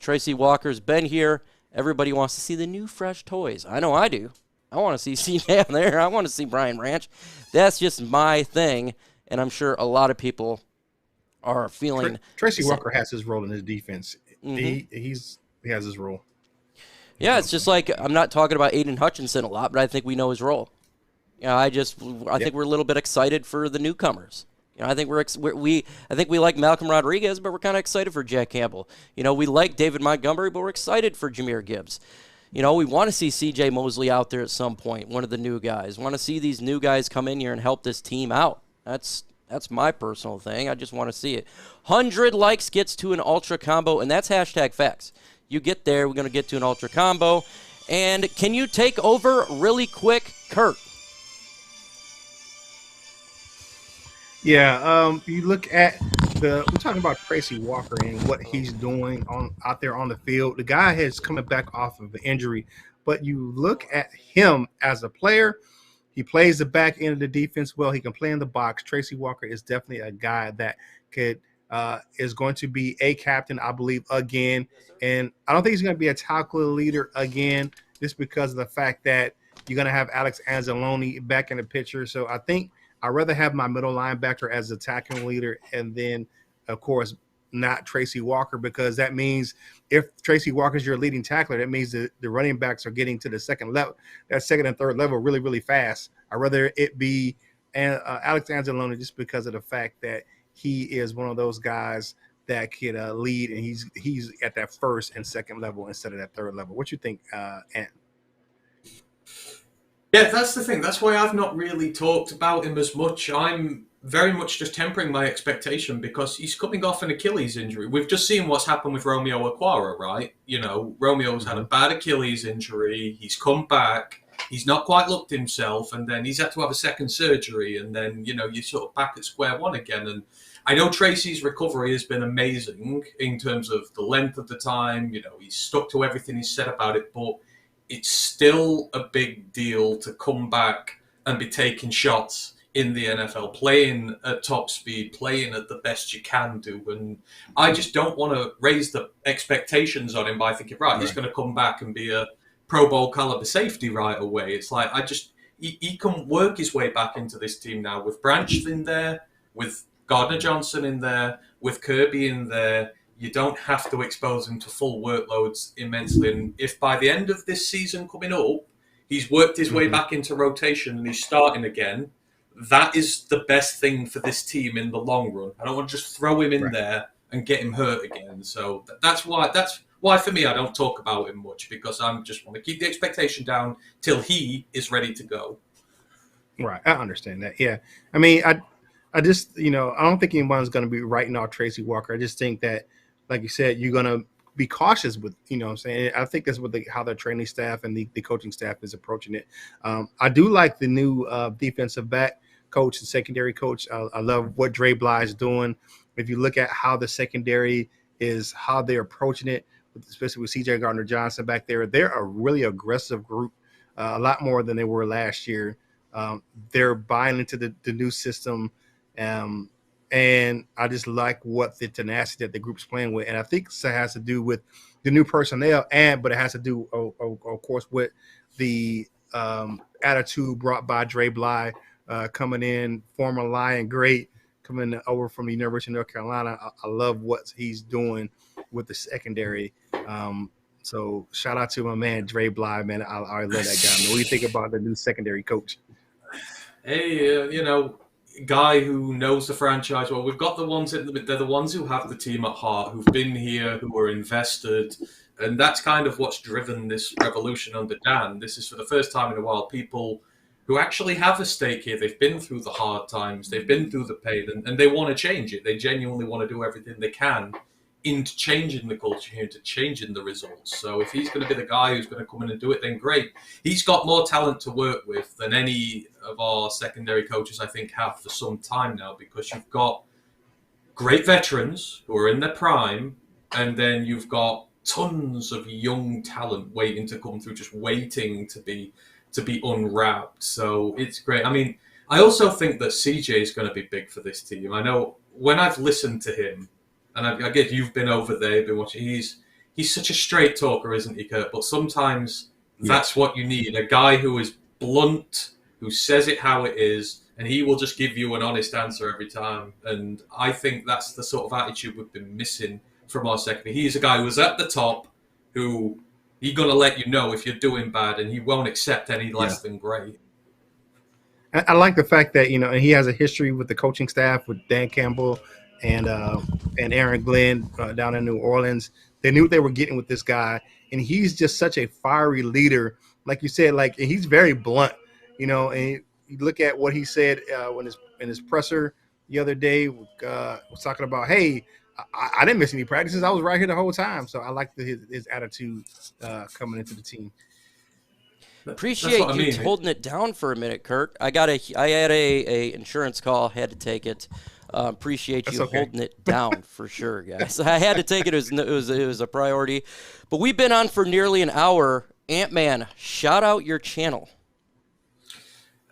Speaker 3: Tracy Walker's been here. Everybody wants to see the new, fresh toys. I know I do. I want to see CJ down there. I want to see Brian Branch. That's just my thing, and I'm sure a lot of people are feeling.
Speaker 4: Tracy Walker has his role in his defense. He has his role.
Speaker 3: Yeah, it's just like I'm not talking about Aidan Hutchinson a lot, but I think we know his role. I think we're a little bit excited for the newcomers. I think we like Malcolm Rodriguez, but we're kind of excited for Jack Campbell. We like David Montgomery, but we're excited for Jahmyr Gibbs. We want to see C.J. Moseley out there at some point, one of the new guys. Want to see these new guys come in here and help this team out. That's my personal thing. I just want to see it. 100 likes gets to an ultra combo, and that's hashtag facts. You get there, we're going to get to an ultra combo. And can you take over really quick, Kurt?
Speaker 4: Yeah, you look at we're talking about Tracy Walker and what he's doing out there on the field. The guy is coming back off of an injury, but you look at him as a player. He plays the back end of the defense well. He can play in the box. Tracy Walker is definitely a guy that is going to be a captain, I believe, again. And I don't think he's going to be a tackle leader again, just because of the fact that you're going to have Alex Anzalone back in the picture. So I think I'd rather have my middle linebacker as a tackling leader, and then, of course, not Tracy Walker, because that means if Tracy Walker is your leading tackler, that means that the running backs are getting to the second level, that second and third level really, really fast. I'd rather it be Alex Anzalone, just because of the fact that he is one of those guys that could lead, and he's at that first and second level instead of that third level. What you think, Ant?
Speaker 5: Yeah, that's the thing. That's why I've not really talked about him as much. I'm very much just tempering my expectation because he's coming off an Achilles injury. We've just seen what's happened with Romeo Okwara, right? You know, Romeo's had a bad Achilles injury. He's come back. He's not quite looked himself, and then he's had to have a second surgery, and then, you know, you're sort of back at square one again. And I know Tracy's recovery has been amazing in terms of the length of the time. You know, he's stuck to everything he's said about it, but it's still a big deal to come back and be taking shots in the NFL, playing at top speed, playing at the best you can do. And I just don't want to raise the expectations on him by thinking, right, he's going to come back and be a Pro Bowl caliber safety right away. It's like, he can work his way back into this team now with Branch in there, with Gardner Johnson in there, with Kirby in there. You don't have to expose him to full workloads immensely. And if by the end of this season coming up, he's worked his way back into rotation and he's starting again, that is the best thing for this team in the long run. I don't want to just throw him in there and get him hurt again. So that's why for me, I don't talk about him much, because I just want to keep the expectation down till he is ready to go.
Speaker 4: Right. I understand that. Yeah. I mean, I just, you know, I don't think anyone's going to be writing off Tracy Walker. I just think that, like you said, you're going to be cautious with, you know what I'm saying? I think that's what how the training staff and the coaching staff is approaching it. I do like the new defensive back coach and secondary coach. I love what Dre Bly is doing. If you look at how the secondary is, how they're approaching it, especially with CJ Gardner-Johnson back there, they're a really aggressive group, a lot more than they were last year. They're buying into the new system. And I just like what the tenacity that the group's playing with. And I think it has to do with the new personnel, but it has to do, of course, with the attitude brought by Dre Bly coming in, former Lion great, coming over from the University of North Carolina. I love what he's doing with the secondary. So shout out to my man, Dre Bly, man. I love that guy. What do you think about the new secondary coach?
Speaker 5: Hey, you know, guy who knows the franchise well. We've got the ones they're the ones who have the team at heart, who've been here, who are invested, and that's kind of what's driven this revolution under Dan. This is for the first time in a while people who actually have a stake here. They've been through the hard times, they've been through the pain, and they want to change it. They genuinely want to do everything they can into changing the culture here, into changing the results. So if he's going to be the guy who's going to come in and do it, then great. He's got more talent to work with than any of our secondary coaches, I think, have for some time now, because you've got great veterans who are in their prime, and then you've got tons of young talent waiting to come through, just waiting to be unwrapped. So it's great. I mean, I also think that CJ is going to be big for this team. I know when I've listened to him, and I guess you've been over there, been watching. He's such a straight talker, isn't he, Kurt? But sometimes that's what you need. A guy who is blunt, who says it how it is, and he will just give you an honest answer every time. And I think that's the sort of attitude we've been missing from our secondary. He's a guy who's at the top, who he's going to let you know if you're doing bad, and he won't accept any less than great.
Speaker 4: I like the fact that, you know, and he has a history with the coaching staff, with Dan Campbell and Aaron Glenn down in New Orleans. They knew what they were getting with this guy, and he's just such a fiery leader. Like you said, and he's very blunt, you know. And you look at what he said in his presser the other day, was talking about, hey, I didn't miss any practices. I was right here the whole time. So I like his attitude coming into the team.
Speaker 3: Appreciate you holding it down for a minute, Kurt. I had a insurance call, had to take it. Appreciate you holding it down for sure, guys. I had to take it. It was a priority. But we've been on for nearly an hour. Ant-Man, shout out your channel.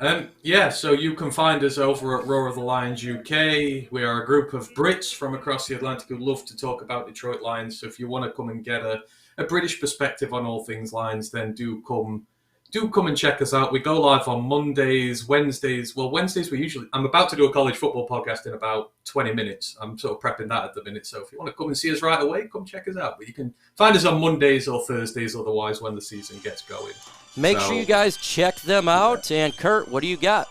Speaker 5: So you can find us over at Roar of the Lions UK. We are a group of Brits from across the Atlantic who love to talk about Detroit Lions. So if you want to come and get a British perspective on all things Lions, then do come and check us out. We go live on Mondays, Wednesdays. Well, Wednesdays I'm about to do a college football podcast in about 20 minutes. I'm sort of prepping that at the minute. So if you want to come and see us right away, come check us out. But you can find us on Mondays or Thursdays otherwise when the season gets going.
Speaker 3: Make sure you guys check them out. And Kurt, what do you got?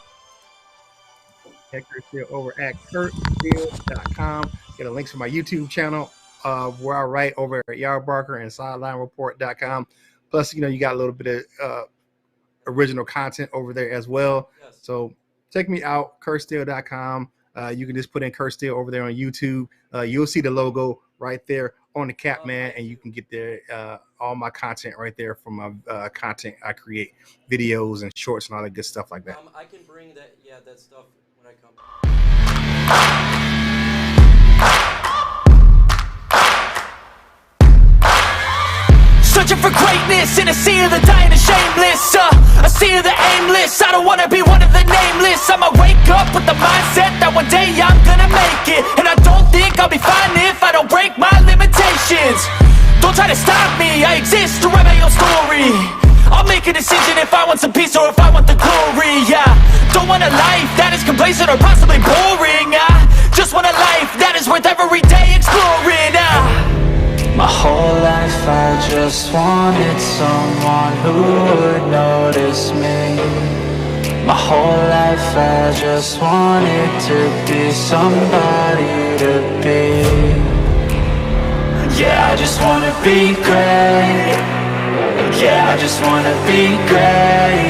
Speaker 4: at Kurt Steele over at kurtsteele.com. Get a link to my YouTube channel where I write over at Yardbarker and SidelineReport.com. Plus, you got a little bit of original content over there as well.
Speaker 3: Yes.
Speaker 4: So check me out, kurtsteele.com. You can just put in Kurt Steele over there on YouTube. You'll see the logo right there on the cap, man, and you can get there all my content right there from my content I create, videos and shorts and all that good stuff like that.
Speaker 3: I can bring that stuff when I come.
Speaker 1: Searching for greatness in a sea of the dying and shameless, a sea of the aimless. I don't wanna be one of the nameless. I'ma wake up with the mindset that one day I'm gonna make it, and I don't think I'll be fine if I don't break my limitations. Don't try to stop me, I exist to write my own story. I'll make a decision if I want some peace or if I want the glory. Don't want a life that is complacent or possibly boring. I just want a life that is worth every day exploring.
Speaker 2: My whole life I just wanted someone who would notice me. My whole life I just wanted to be somebody to be. Yeah, I just wanna be great. Yeah, I just wanna be great.